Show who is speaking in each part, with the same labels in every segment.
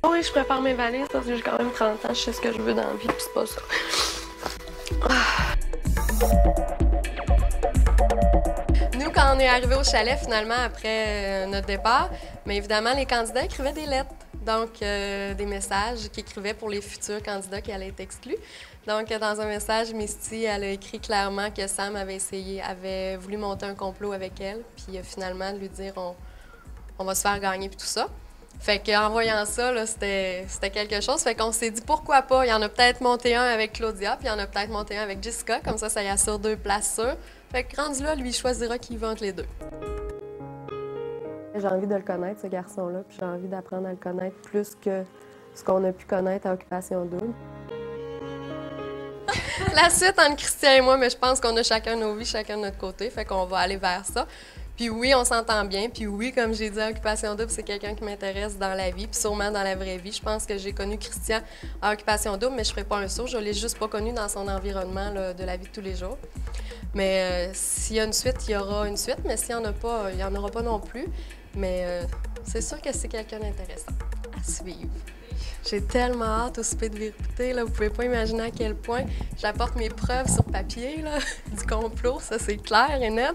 Speaker 1: Oui, je prépare mes valises parce que j'ai quand même 30 ans, je sais ce que je veux dans la vie, puis c'est pas ça. Nous, quand on est arrivé au chalet, finalement, après notre départ, mais évidemment, les candidats écrivaient des lettres. Donc, des messages qu'ils écrivaient pour les futurs candidats qui allaient être exclus. Donc, dans un message, Misty, elle a écrit clairement que Sam avait voulu monter un complot avec elle, puis finalement, de lui dire on va se faire gagner, puis tout ça. Fait qu'en voyant ça, là, c'était quelque chose. Fait qu'on s'est dit pourquoi pas. Il y en a peut-être monté un avec Claudia, puis il y en a peut-être monté un avec Jessica. Comme ça y assure 2 places sûres. Fait que rendu là, lui, il choisira qui va entre les deux. J'ai envie de le connaître, ce garçon-là, puis j'ai envie d'apprendre à le connaître plus que ce qu'on a pu connaître à Occupation Double. La suite entre Christian et moi, mais je pense qu'on a chacun nos vies, chacun de notre côté, fait qu'on va aller vers ça. Puis oui, on s'entend bien, puis oui, comme j'ai dit à Occupation Double, c'est quelqu'un qui m'intéresse dans la vie, puis sûrement dans la vraie vie. Je pense que j'ai connu Christian à Occupation Double, mais je ne ferai pas un saut, je ne l'ai juste pas connu dans son environnement là, de la vie de tous les jours. Mais s'il y a une suite, il y aura une suite, mais s'il n'y en a pas, il n'y en aura pas non plus. Mais c'est sûr que c'est quelqu'un d'intéressant à suivre. J'ai tellement hâte au souper de vérité, là, vous pouvez pas imaginer à quel point j'apporte mes preuves sur papier là, du complot, ça c'est clair et net.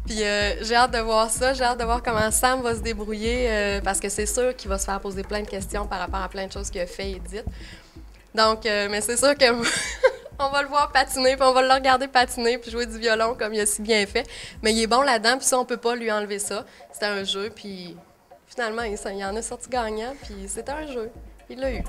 Speaker 1: Puis j'ai hâte de voir ça, j'ai hâte de voir comment Sam va se débrouiller, parce que c'est sûr qu'il va se faire poser plein de questions par rapport à plein de choses qu'il a fait et dites. Donc, mais c'est sûr que on va le voir patiner, puis on va le regarder patiner, puis jouer du violon comme il a si bien fait. Mais il est bon là-dedans, puis ça, on peut pas lui enlever ça. C'était un jeu, puis finalement, il en a sorti gagnant, puis c'était un jeu. Il l'a eu.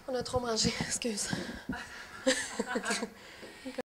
Speaker 1: On a trop mangé, excuse.